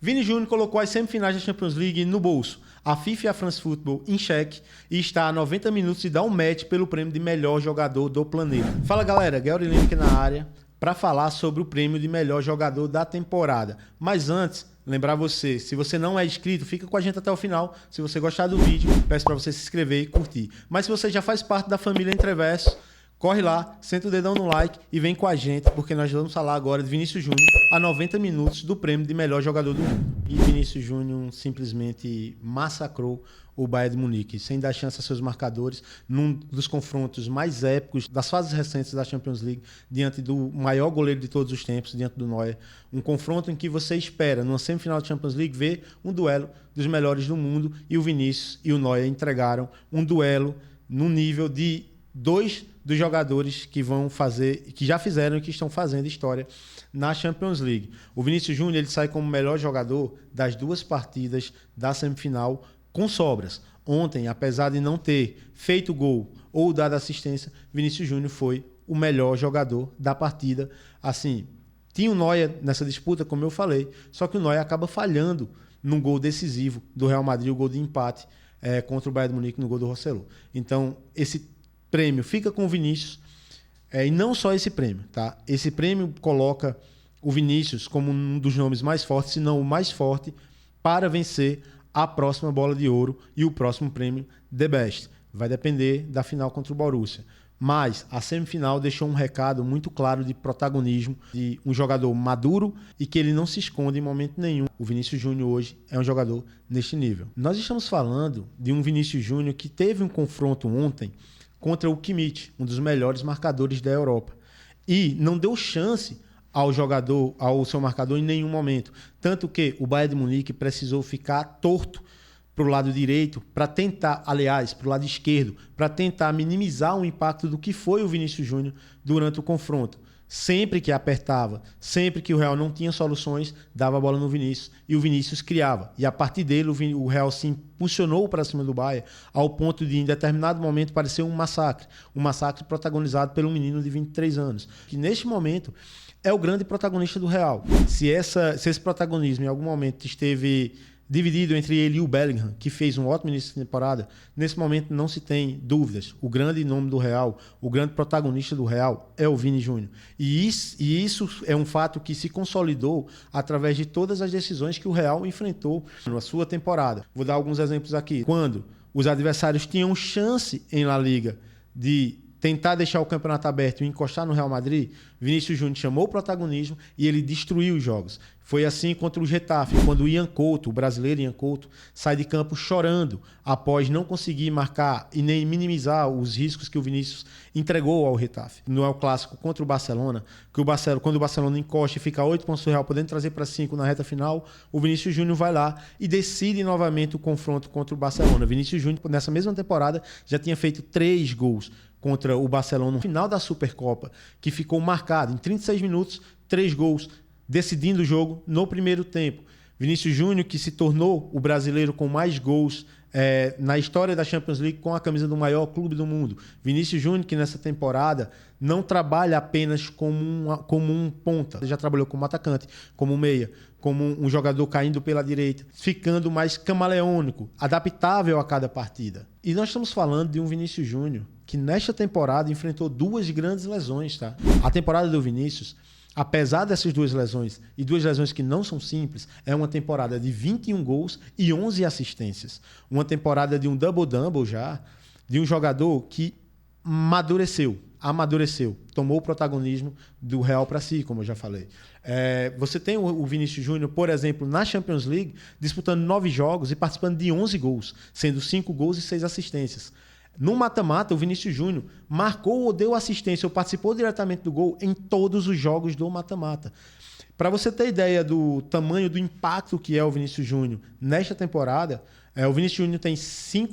Vini Júnior colocou as semifinais da Champions League no bolso, a FIFA e a France Football em xeque e está a 90 minutos de dar um match pelo prêmio de melhor jogador do planeta. Fala galera, Gary Link na área para falar sobre o prêmio de melhor jogador da temporada. Mas antes, lembrar você, se você não é inscrito, fica com a gente até o final. Se você gostar do vídeo, peço para você se inscrever e curtir. Mas se você já faz parte da família Entreverso, corre lá, senta o dedão no like e vem com a gente, porque nós vamos falar agora de Vinícius Júnior a 90 minutos do prêmio de melhor jogador do mundo. E Vinícius Júnior simplesmente massacrou o Bayern de Munique, sem dar chance a seus marcadores, num dos confrontos mais épicos das fases recentes da Champions League, diante do maior goleiro de todos os tempos, diante do Neuer. Um confronto em que você espera, numa semifinal da Champions League, ver um duelo dos melhores do mundo, e o Vinícius e o Neuer entregaram um duelo no nível de dois dos jogadores que vão fazer, que já fizeram e que estão fazendo história na Champions League. O Vinícius Júnior ele sai como melhor jogador das duas partidas da semifinal com sobras. Ontem, apesar de não ter feito gol ou dado assistência, Vinícius Júnior foi o melhor jogador da partida. Assim, tinha o Neuer nessa disputa, como eu falei, só que o Neuer acaba falhando num gol decisivo do Real Madrid, o gol de empate contra o Bayern de Munique no gol do Rossello. Então, esse prêmio fica com o Vinícius, e não só esse prêmio, tá? Esse prêmio coloca o Vinícius como um dos nomes mais fortes, se não o mais forte, para vencer a próxima bola de ouro e o próximo prêmio The Best. Vai depender da final contra o Borussia. Mas a semifinal deixou um recado muito claro de protagonismo, de um jogador maduro e que ele não se esconde em momento nenhum. O Vinícius Júnior hoje é um jogador neste nível. Nós estamos falando de um Vinícius Júnior que teve um confronto ontem contra o Kimmich, um dos melhores marcadores da Europa. E não deu chance ao jogador, ao seu marcador em nenhum momento. Tanto que o Bayern de Munique precisou ficar torto para o lado direito, para tentar, aliás, para o lado esquerdo, para tentar minimizar o impacto do que foi o Vinícius Júnior durante o confronto. Sempre que apertava, sempre que o Real não tinha soluções, dava a bola no Vinícius e o Vinícius criava. E a partir dele o Real se impulsionou para cima do Bayern ao ponto de, em determinado momento, parecer um massacre protagonizado pelo menino de 23 anos, que neste momento é o grande protagonista do Real. Se esse protagonismo em algum momento esteve dividido entre ele e o Bellingham, que fez um ótimo início de temporada, nesse momento não se tem dúvidas. O grande nome do Real, o grande protagonista do Real é o Vini Júnior. E isso é um fato que se consolidou através de todas as decisões que o Real enfrentou na sua temporada. Vou dar alguns exemplos aqui. Quando os adversários tinham chance em La Liga de tentar deixar o campeonato aberto e encostar no Real Madrid, Vinícius Júnior chamou o protagonismo e ele destruiu os jogos. Foi assim contra o Getafe, quando o Ian Couto, o brasileiro Ian Couto, sai de campo chorando após não conseguir marcar e nem minimizar os riscos que o Vinícius entregou ao Getafe. No El Clássico contra o Barcelona, quando o Barcelona encosta e fica 8 pontos do Real, podendo trazer para 5 na reta final, o Vinícius Júnior vai lá e decide novamente o confronto contra o Barcelona. Vinícius Júnior, nessa mesma temporada, já tinha feito 3 gols contra o Barcelona no final da Supercopa, que ficou marcado em 36 minutos, 3 gols, decidindo o jogo no primeiro tempo. Vinícius Júnior, que se tornou o brasileiro com mais gols na história da Champions League com a camisa do maior clube do mundo. Vinícius Júnior, que nessa temporada não trabalha apenas como um ponta, ele já trabalhou como atacante, como meia, como um jogador caindo pela direita, ficando mais camaleônico, adaptável a cada partida. E nós estamos falando de um Vinícius Júnior que nesta temporada enfrentou 2 grandes lesões, tá? A temporada do Vinícius, apesar dessas 2 lesões, e 2 lesões que não são simples, é uma temporada de 21 gols e 11 assistências. Uma temporada de um double-double já, de um jogador que amadureceu, tomou o protagonismo do Real para si, como eu já falei. Você tem o Vinícius Júnior, por exemplo, na Champions League, disputando 9 jogos e participando de 11 gols, sendo 5 gols e 6 assistências. No mata-mata, o Vinícius Júnior marcou ou deu assistência ou participou diretamente do gol em todos os jogos do mata-mata. Para você ter ideia do tamanho do impacto que é o Vinícius Júnior nesta temporada, o Vinícius Júnior tem 6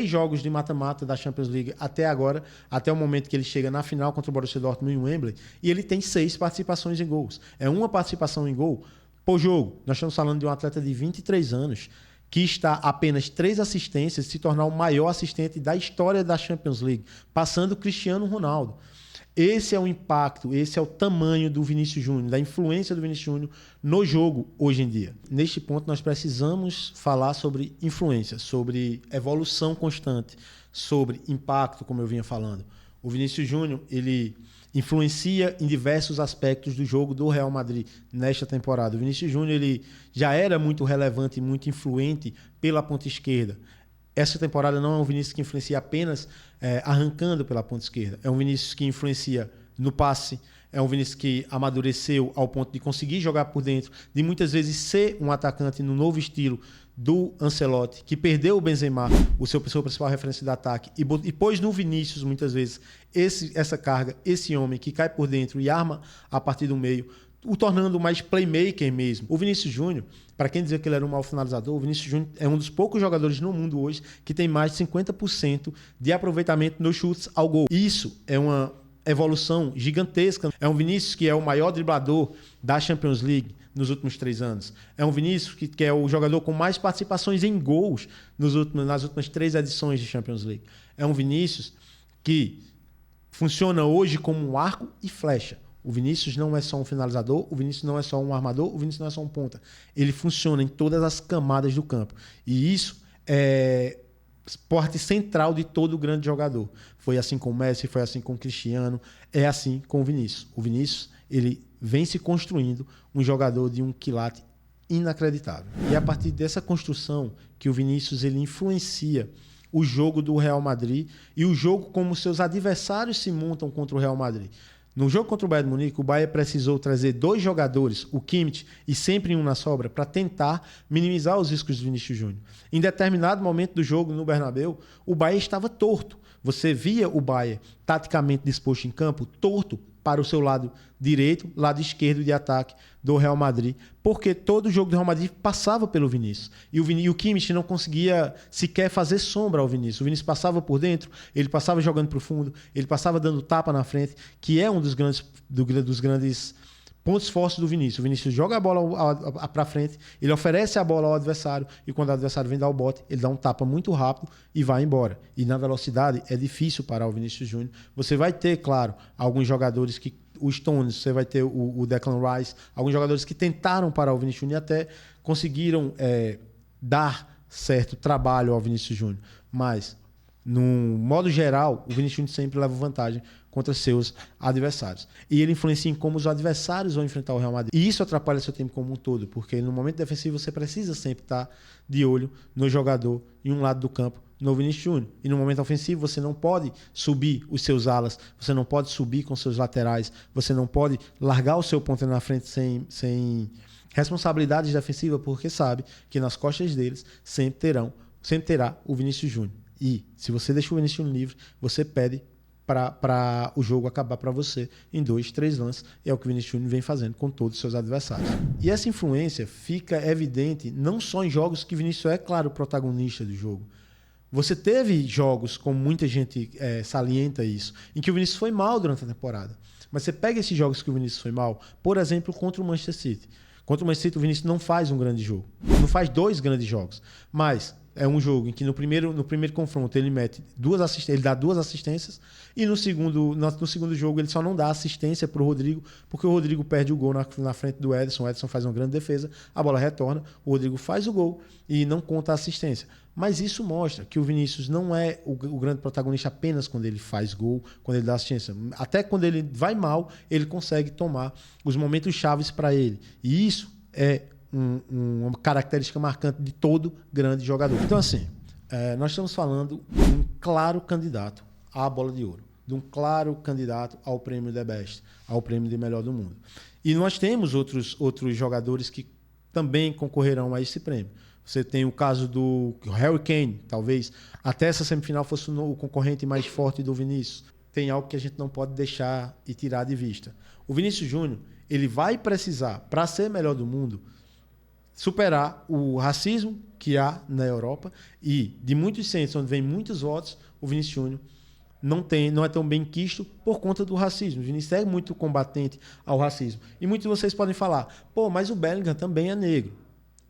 jogos de mata-mata da Champions League até agora, até o momento que ele chega na final contra o Borussia Dortmund em Wembley, e ele tem 6 participações em gols. É uma participação em gol por jogo. Nós estamos falando de um atleta de 23 anos que está a apenas 3 assistências, se tornar o maior assistente da história da Champions League, passando o Cristiano Ronaldo. Esse é o impacto, esse é o tamanho do Vinícius Júnior, da influência do Vinícius Júnior no jogo hoje em dia. Neste ponto, nós precisamos falar sobre influência, sobre evolução constante, sobre impacto, como eu vinha falando. O Vinícius Júnior, ele influencia em diversos aspectos do jogo do Real Madrid nesta temporada. O Vinícius Júnior, ele já era muito relevante e muito influente pela ponta esquerda. Essa temporada não é um Vinícius que influencia apenas arrancando pela ponta esquerda. É um Vinícius que influencia no passe. É um Vinícius que amadureceu ao ponto de conseguir jogar por dentro, de muitas vezes ser um atacante no novo estilo do Ancelotti, que perdeu o Benzema, o seu principal referência de ataque, e pôs no Vinícius, muitas vezes, essa carga, esse homem que cai por dentro e arma a partir do meio, o tornando mais playmaker mesmo. O Vinícius Júnior, para quem dizia que ele era um mau finalizador, o Vinícius Júnior é um dos poucos jogadores no mundo hoje que tem mais de 50% de aproveitamento nos chutes ao gol. Isso é uma evolução gigantesca. É um Vinícius que é o maior driblador da Champions League nos últimos 3 anos. É um Vinícius que é o jogador com mais participações em gols nas últimas 3 edições de Champions League. É um Vinícius que funciona hoje como um arco e flecha. O Vinícius não é só um finalizador, o Vinícius não é só um armador, o Vinícius não é só um ponta. Ele funciona em todas as camadas do campo. E isso é parte central de todo grande jogador. Foi assim com o Messi, foi assim com o Cristiano, é assim com o Vinícius. O Vinícius, ele vem se construindo um jogador de um quilate inacreditável. E é a partir dessa construção que o Vinícius ele influencia o jogo do Real Madrid e o jogo como seus adversários se montam contra o Real Madrid. No jogo contra o Bayern de Munique, o Bayern precisou trazer 2 jogadores, o Kimmich e sempre um na sobra, para tentar minimizar os riscos do Vinícius Júnior. Em determinado momento do jogo no Bernabéu, o Bayern estava torto. Você via o Bayern taticamente disposto em campo, torto para o seu lado direito, lado esquerdo de ataque do Real Madrid, porque todo o jogo do Real Madrid passava pelo Vinícius. E o Kimmich não conseguia sequer fazer sombra ao Vinícius. O Vinícius passava por dentro, ele passava jogando para o fundo, ele passava dando tapa na frente, que é um dos grandes pontos fortes do Vinícius. O Vinícius joga a bola para frente, ele oferece a bola ao adversário e quando o adversário vem dar o bote, ele dá um tapa muito rápido e vai embora. E na velocidade é difícil parar o Vinícius Júnior. Você vai ter, claro, alguns jogadores que os Stones, você vai ter o Declan Rice, alguns jogadores que tentaram parar o Vinícius Júnior e até conseguiram dar certo trabalho ao Vinícius Júnior. Mas, no modo geral, o Vinícius Júnior sempre leva vantagem contra seus adversários. E ele influencia em como os adversários vão enfrentar o Real Madrid. E isso atrapalha seu time como um todo, porque no momento defensivo você precisa sempre estar de olho no jogador em um lado do campo, no Vinícius Júnior. E no momento ofensivo você não pode subir os seus alas, você não pode subir com seus laterais, você não pode largar o seu ponta na frente sem responsabilidades defensivas, porque sabe que nas costas deles sempre terá o Vinícius Júnior. E se você deixa o Vinícius Júnior livre, você pede para o jogo acabar para você em 2, 3 lances. É o que o Vinícius Júnior vem fazendo com todos os seus adversários. E essa influência fica evidente não só em jogos que o Vinícius é, claro, o protagonista do jogo. Você teve jogos, como muita gente salienta isso, em que o Vinícius foi mal durante a temporada. Mas você pega esses jogos que o Vinícius foi mal, por exemplo, contra o Manchester City. Contra o Manchester City, o Vinícius não faz um grande jogo. Não faz 2 grandes jogos. Mas é um jogo em que no primeiro confronto ele dá 2 assistências e no segundo jogo ele só não dá assistência para o Rodrigo, porque o Rodrigo perde o gol na frente do Ederson. O Ederson faz uma grande defesa, a bola retorna, o Rodrigo faz o gol e não conta a assistência. Mas isso mostra que o Vinícius não é o grande protagonista apenas quando ele faz gol, quando ele dá assistência. Até quando ele vai mal, ele consegue tomar os momentos chaves para ele. E isso é uma característica marcante de todo grande jogador. Então, assim, nós estamos falando de um claro candidato à bola de ouro, de um claro candidato ao prêmio The Best, ao prêmio de melhor do mundo. E nós temos outros jogadores que também concorrerão a esse prêmio. Você tem o caso do Harry Kane, talvez até essa semifinal fosse o concorrente mais forte do Vinícius. Tem algo que a gente não pode deixar e tirar de vista. O Vinícius Júnior, ele vai precisar, para ser melhor do mundo, superar o racismo que há na Europa e de muitos centros onde vem muitos votos, o Vinícius Júnior não é tão bem quisto por conta do racismo. O Vinícius é muito combatente ao racismo. E muitos de vocês podem falar, mas o Bellingham também é negro.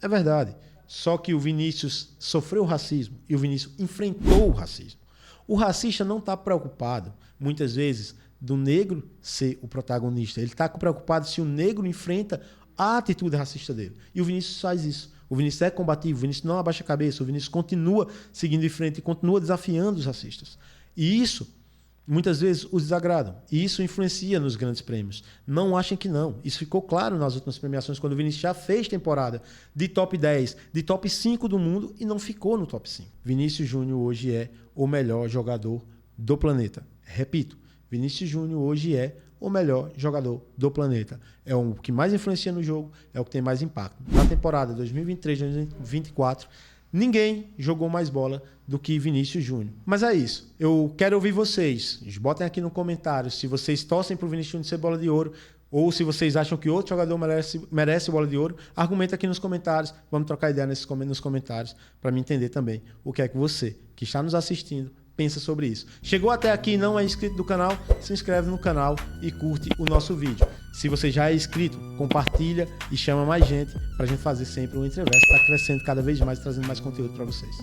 É verdade. só que o Vinícius sofreu racismo e o Vinícius enfrentou o racismo. O racista não está preocupado, muitas vezes, do negro ser o protagonista. Ele está preocupado se o negro enfrenta a atitude racista dele. E o Vinícius faz isso. O Vinícius é combativo, o Vinícius não abaixa a cabeça, o Vinícius continua seguindo em frente e continua desafiando os racistas. E isso, muitas vezes, os desagrada. E isso influencia nos grandes prêmios. Não achem que não. Isso ficou claro nas últimas premiações, quando o Vinícius já fez temporada de top 10, de top 5 do mundo e não ficou no top 5. Vinícius Júnior hoje é o melhor jogador do planeta. Repito, Vinícius Júnior hoje é o melhor jogador do planeta. É o que mais influencia no jogo, é o que tem mais impacto. Na temporada 2023-2024, ninguém jogou mais bola do que Vinícius Júnior. Mas é isso. Eu quero ouvir vocês. Botem aqui no comentário se vocês torcem para o Vinícius Júnior ser bola de ouro ou se vocês acham que outro jogador merece bola de ouro. Argumenta aqui nos comentários. Vamos trocar ideia nos comentários para me entender também o que é que você, que está nos assistindo, pensa sobre isso. Chegou até aqui e não é inscrito do canal, se inscreve no canal e curte o nosso vídeo. Se você já é inscrito, compartilha e chama mais gente para a gente fazer sempre um Entreverso, está crescendo cada vez mais, trazendo mais conteúdo para vocês.